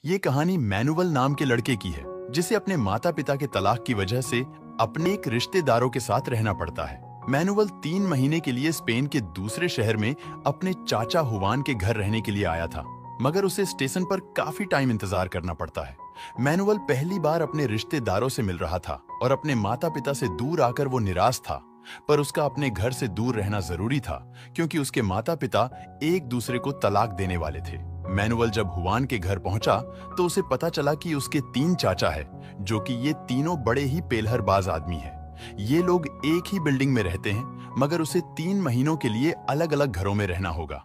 ये कहानी मैनुअल नाम के लड़के की है, जिसे अपने माता पिता के तलाक की वजह से अपने एक रिश्तेदारों के साथ रहना पड़ता है। मैनुअल 3 महीने के लिए स्पेन के दूसरे शहर में अपने चाचा हुवान के घर रहने के लिए आया था, मगर उसे स्टेशन पर काफी टाइम इंतजार करना पड़ता है। मैनुअल पहली बार अपने रिश्तेदारों से मिल रहा था और अपने माता पिता से दूर आकर वो निराश था, पर उसका अपने घर से दूर रहना जरूरी था क्योंकि उसके माता पिता एक दूसरे को तलाक देने वाले थे। मैनुअल जब हुवान के घर पहुंचा तो उसे पता चला कि उसके 3 चाचा है, जो कि ये तीनों बड़े ही पेलहरबाज आदमी हैं। ये लोग एक ही बिल्डिंग में रहते हैं, मगर उसे 3 महीनों के लिए अलग अलग घरों में रहना होगा।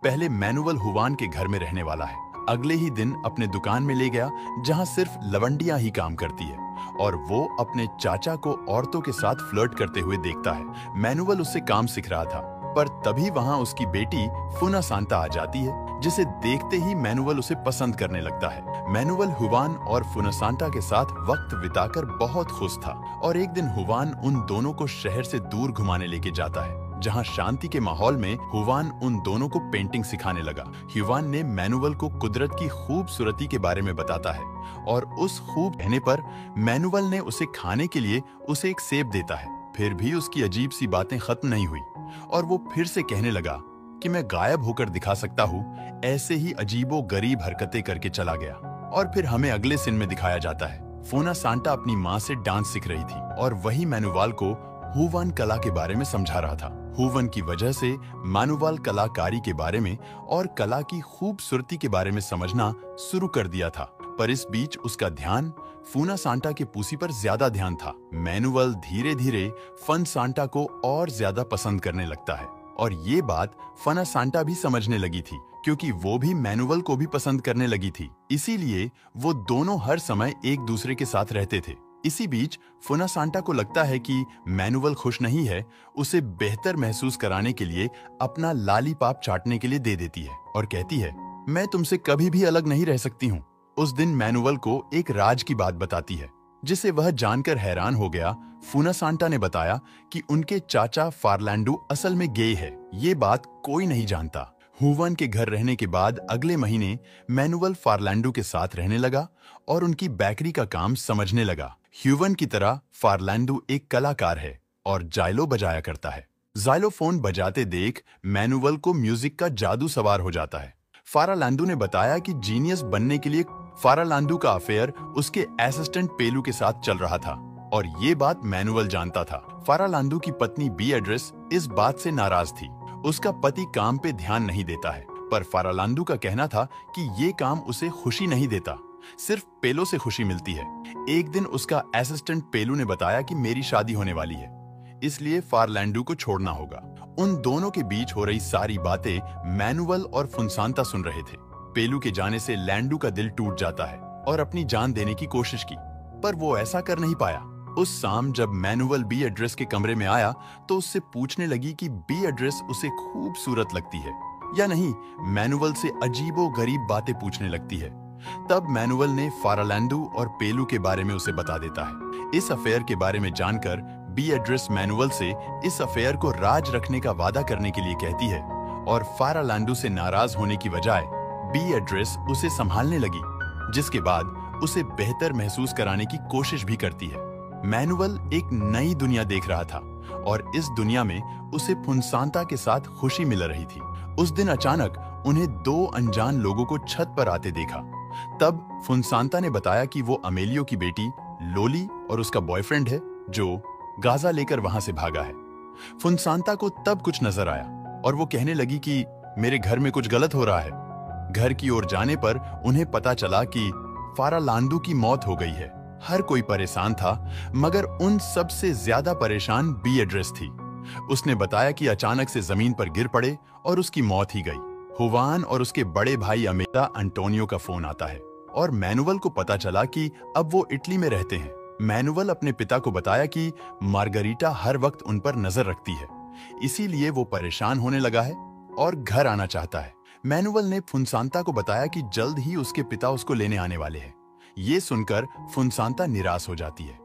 पहले मैनुअल हुवान के घर में रहने वाला है, अगले ही दिन अपने दुकान में ले गया जहां सिर्फ लवंडियां ही काम करती है, और वो अपने चाचा को औरतों के साथ फ्लर्ट करते हुए देखता है। मैनुअल उससे काम सीख रहा था, पर तभी वहां उसकी बेटी फुना सांता आ जाती है, जिसे देखते ही मैनुअल उसे पसंद करने लगता है। मैनुअल हुवान और फुना सांता के साथ वक्त बिताकर बहुत खुश था, और एक दिन हुवान उन दोनों को शहर से दूर घुमाने लेके जाता है, जहां शांति के माहौल में हुवान उन दोनों को पेंटिंग सिखाने लगा। हुवान ने मैनुअल को कुदरत की खूबसूरती के बारे में बताता है, और उस खूब कहने पर मैनुअल ने उसे खाने के लिए उसे एक सेब देता है। फिर भी उसकी अजीब सी बातें खत्म नहीं हुई, और वो फिर से कहने लगा कि मैं गायब होकर दिखा सकता हूँ। ऐसे ही अजीबो गरीब हरकतें करके चला गया, और फिर हमें अगले सीन में दिखाया जाता है फुना सांता अपनी माँ से डांस सीख रही थी, और वही मैनुअल को हुवान कला के बारे में समझा रहा था। हुवान की वजह से मैनुअल कलाकारी के बारे में और कला की खूबसूरती के बारे में समझना शुरू कर दिया था, पर इस बीच उसका ध्यान फुना सांता के पूसी पर ज्यादा ध्यान था। मैनुअल धीरे धीरे फन सांता को और ज्यादा पसंद करने लगता है, और ये बात फना सांता भी समझने लगी थी, क्योंकि वो भी मैनुअल को भी पसंद करने लगी थी। इसीलिए वो दोनों हर समय एक दूसरे के साथ रहते थे। इसी बीच फुना सांता को लगता है कि मैनुअल खुश नहीं है, उसे बेहतर महसूस कराने के लिए अपना लालीपाप चाटने के लिए दे देती है, और कहती है, मैं तुमसे कभी भी अलग नहीं रह सकती हूँ। उस दिन मैनुअल को एक राज की बात बताती है, जिसे वह जानकर हैरान हो गया। फुना सांता ने बताया कि उनके चाचा फार्लैंडो असल में गे है। ये बात कोई नहीं जानता। हुवान के घर रहने के बाद अगले महीने मैनुअल फार्लैंडो के साथ रहने लगा और उनकी बेकरी का काम समझने लगा। हुवान की तरह फार्लैंडो एक कलाकार है और जाइलो बजाया करता है। जाइलोफोन बजाते देख मैनुअल को म्यूजिक का जादू सवार हो जाता है। फार्लैंडो ने बताया कि जीनियस बनने के लिए फार्लैंडो का अफेयर उसके असिस्टेंट पेलू के साथ चल रहा था, और ये बात मैनुअल जानता था। फार्लैंडो की पत्नी बीएड्रेस इस बात से नाराज थी। उसका पति काम पे ध्यान नहीं देता है, पर फार्लैंडो का कहना था कि ये काम उसे खुशी नहीं देता, सिर्फ पेलो से खुशी मिलती है। एक दिन उसका असिस्टेंट पेलू ने बताया कि मेरी शादी होने वाली है, इसलिए फार्लैंडो को छोड़ना होगा। उन दोनों के बीच हो रही सारी बातें मैनुअल और फुनसांता सुन रहे थे। पेलू के जाने से लैंडू का दिल टूट जाता है और अपनी जान देने की कोशिश की, पर वो ऐसा कर नहीं पाया। उस शाम जब मैनुअल बीएड्रेस के कमरे में आया तो उससे पूछने लगी कि बीएड्रेस उसे खूबसूरत लगती है या नहीं। मैनुअल से अजीबो गरीब बातें पूछने लगती है। तब मैनुअल ने फार्लैंडो और पेलू के बारे में उसे बता देता है। इस अफेयर के बारे में जानकर बीएड्रेस मैनुअल से इस अफेयर को राज रखने का वादा करने के लिए कहती है, और फार्लैंडो से नाराज होने की बजाय बीएड्रेस उसे संभालने लगी, जिसके बाद उसे बेहतर महसूस कराने की कोशिश भी करती है। मैनुअल एक नई दुनिया देख रहा था, और इस दुनिया में उसे फुनसांता के साथ खुशी मिल रही थी। उस दिन अचानक उन्हें 2 अनजान लोगों को छत पर आते देखा। तब फुनसांता ने बताया कि वो अमेलियो की बेटी लोली और उसका बॉयफ्रेंड है, जो गाजा लेकर वहां से भागा है। फुनसांता को तब कुछ नजर आया, और वो कहने लगी कि मेरे घर में कुछ गलत हो रहा है। घर की ओर जाने पर उन्हें पता चला कि फार्लैंडो की मौत हो गई है। हर कोई परेशान था, मगर उन सबसे ज्यादा परेशान बीएड्रेस थी। उसने बताया कि अचानक से जमीन पर गिर पड़े और उसकी मौत ही गई। हुवान और उसके बड़े भाई अमेता अंटोनियो का फोन आता है, और मैनुअल को पता चला कि अब वो इटली में रहते हैं। मैनुअल अपने पिता को बताया कि मार्गरीटा हर वक्त उन पर नजर रखती है, इसीलिए वो परेशान होने लगा है और घर आना चाहता है। मैनुअल ने फुनसांता को बताया कि जल्द ही उसके पिता उसको लेने आने वाले हैं। ये सुनकर फुनसांता निराश हो जाती है।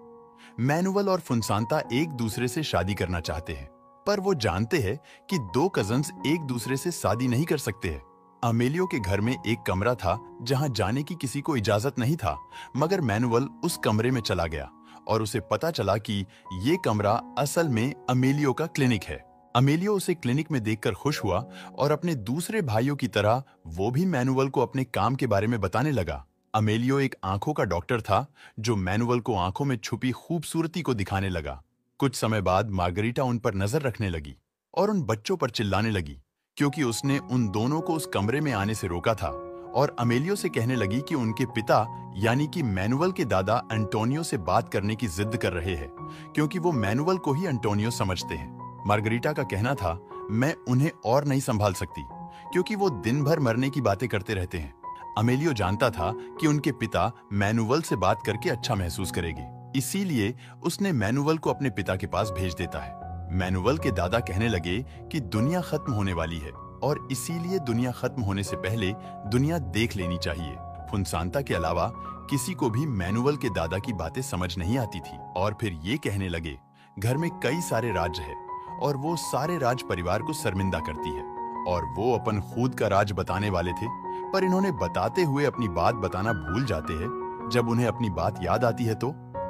मैनुअल और फुनसांता एक दूसरे से शादी करना चाहते हैं, पर वो जानते हैं कि 2 कजन्स एक दूसरे से शादी नहीं कर सकते हैं। अमेलियो के घर में एक कमरा था जहां जाने की किसी को इजाजत नहीं था, मगर मैनुअल उस कमरे में चला गया और उसे पता चला कि ये कमरा असल में अमेलियो का क्लिनिक है। अमेलियो उसे क्लिनिक में देखकर खुश हुआ और अपने दूसरे भाइयों की तरह वो भी मैनुअल को अपने काम के बारे में बताने लगा। अमेलियो एक आंखों का डॉक्टर था जो मैनुअल को आंखों में छुपी खूबसूरती को दिखाने लगा। कुछ समय बाद मार्गरीटा उन पर नजर रखने लगी और उन बच्चों पर चिल्लाने लगी क्योंकि उसने उन दोनों को उस कमरे में आने से रोका था, और अमेलियो से कहने लगी कि उनके पिता यानी कि मैनुअल के दादा एंटोनियो से बात करने की जिद कर रहे हैं क्योंकि वो मैनुअल को ही एंटोनियो समझते हैं। मार्गरीटा का कहना था, मैं उन्हें और नहीं संभाल सकती क्योंकि वो दिन भर मरने की बातें करते रहते हैं। अमेलियो जानता था कि उनके पिता मैनुअल से बात करके अच्छा महसूस करेगी, इसीलिए उसने मैनुअल को अपने पिता के पास भेज देता है। मैनुअल के दादा कहने लगे कि दुनिया खत्म होने वाली है और इसीलिए दुनिया खत्म होने से पहले दुनिया देख लेनी चाहिए। फुनसांता के अलावा किसी को भी मैनुअल के दादा की बातें समझ नहीं आती थी और फिर ये कहने लगे, घर में कई सारे राज्य है और वो सारे राज परिवार को शर्मिंदा करती है और वो अपन खुद का राज बताने वाले थे, पर इन्होंने बताते हुए अपनी बात बताना भूल जाते हैं। जब उन्हें अपनी बात याद आती है तो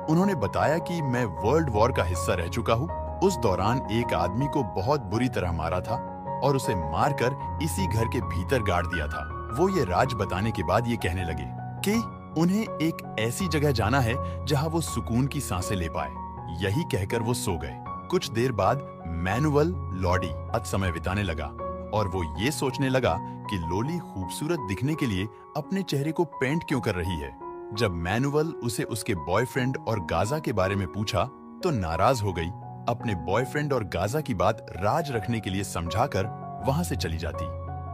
उन्होंने बताया कि मैं वर्ल्ड वॉर का हिस्सा रह चुका हूँ। उस दौरान एक आदमी को बहुत बुरी तरह मारा था और उसे मारकर इसी घर के भीतर गाड़ दिया था। वो ये राज बताने के बाद ये कहने लगे कि उन्हें एक ऐसी जगह जाना है जहां वो सुकून की सांसें ले पाए। यही कहकर वो सो गए। कुछ देर बाद मैनुअल लॉडी आज समय बिताने लगा और वो ये सोचने लगा कि लोली खूबसूरत दिखने के लिए अपने चेहरे को पेंट क्यों कर रही है। जब मैनुअल उसे उसके बॉयफ्रेंड और गाजा के बारे में पूछा तो नाराज हो गई। अपने बॉयफ्रेंड और गाजा की बात राज रखने के लिए समझाकर वहां से चली जाती,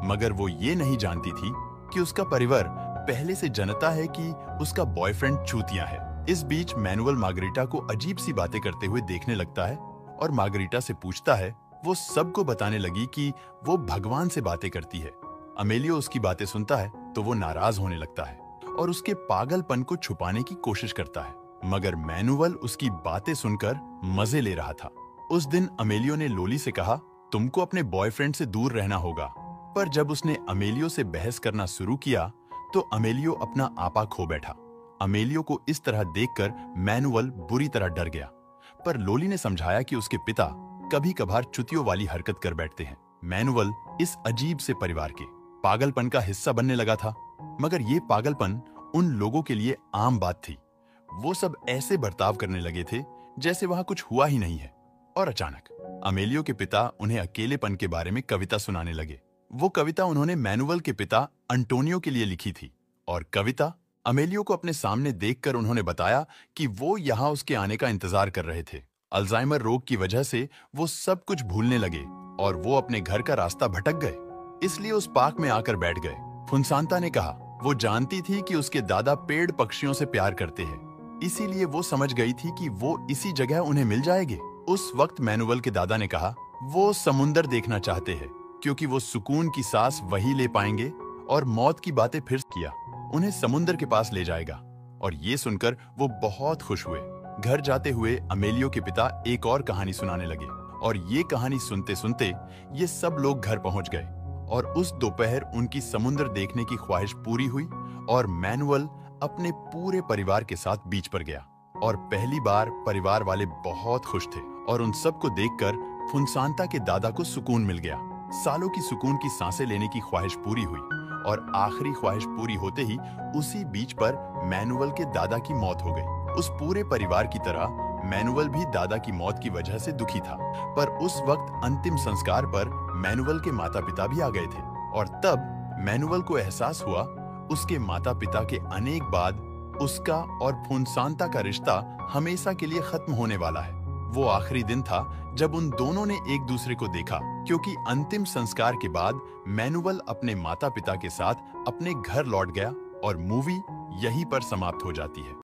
मगर वो ये नहीं जानती थी कि उसका परिवार पहले से जानता है कि उसका बॉयफ्रेंड चूतिया है। इस बीच मैनुअल मार्गरीटा को अजीब सी बातें करते हुए देखने लगता है और मार्गरीटा से पूछता है। वो सबको बताने लगी कि वो भगवान से बातें करती है। अमेलियो उसकी बातें सुनता है तो वो नाराज होने लगता है और उसके पागलपन को छुपाने की कोशिश करता है, मगर मैनुअल उसकी बातें सुनकर मजे ले रहा था। उस दिन अमेलियो ने लोली से कहा, तुमको अपने बॉयफ्रेंड से दूर रहना होगा, पर जब उसने अमेलियो से बहस करना शुरू किया तो अमेलियो अपना आपा खो बैठा। अमेलियो को इस तरह देखकर मैनुअल बुरी तरह डर गया, पर लोली ने समझाया कि उसके पिता कभी कभार चुतियों वाली हरकत कर बैठते हैं। मैनुअल इस अजीब से परिवार के पागलपन का हिस्सा बनने लगा था, मगर ये पागलपन उन लोगों के लिए आम बात थी। वो सब ऐसे बर्ताव करने लगे थे जैसे वहां कुछ हुआ ही नहीं है। और अचानक अमेलियो के पिता उन्हें अकेलेपन के बारे में कविता सुनाने लगे। वो कविता उन्होंने मैनुअल के पिता अंटोनियो के लिए लिखी थी और कविता अमेलियो को अपने सामने देखकर उन्होंने बताया कि वो यहाँ उसके आने का इंतजार कर रहे थे। अल्जाइमर रोग की वजह से वो सब कुछ भूलने लगे और वो अपने घर का रास्ता भटक गए, इसलिए उस पार्क में आकर बैठ गए। फुनसांता ने कहा वो जानती थी कि उसके दादा पेड़ पक्षियों से प्यार करते हैं, इसीलिए वो समझ गई थी कि वो इसी जगह उन्हें मिल जाएंगे। उस वक्त मैनुअल के दादा ने कहा वो समुंदर देखना चाहते हैं क्योंकि वो सुकून की सांस वही ले पाएंगे और मौत की बातें फिर किया उन्हें समुंदर के पास ले जाएगा। और ये सुनकर वो बहुत खुश हुए। घर जाते हुए अमेलियो के पिता एक और कहानी सुनाने लगे और ये कहानी सुनते सुनते ये सब लोग घर पहुंच गए और उस दोपहर उनकी समुद्र देखने की ख्वाहिश पूरी हुई और मैनुअल अपने पूरे परिवार के साथ बीच पर गया और पहली बार परिवार वाले बहुत खुश थे और उन सबको देखकर फुनसांता के दादा को सुकून मिल गया। सालों की सुकून की सांसें लेने की ख्वाहिश पूरी हुई और आखिरी ख्वाहिश पूरी होते ही उसी बीच पर मैनुअल के दादा की मौत हो गई। उस पूरे परिवार की तरह मैनुअल भी दादा की मौत की वजह से दुखी था, पर उस वक्त अंतिम संस्कार पर मैनुअल के माता पिता भी आ गए थे और तब मैनुअल को एहसास हुआ उसके माता पिता के अनेक बाद उसका और फुनसांता का रिश्ता हमेशा के लिए खत्म होने वाला है। वो आखिरी दिन था जब उन दोनों ने एक दूसरे को देखा, क्योंकि अंतिम संस्कार के बाद मैनुअल अपने माता पिता के साथ अपने घर लौट गया और मूवी यहीं पर समाप्त हो जाती है।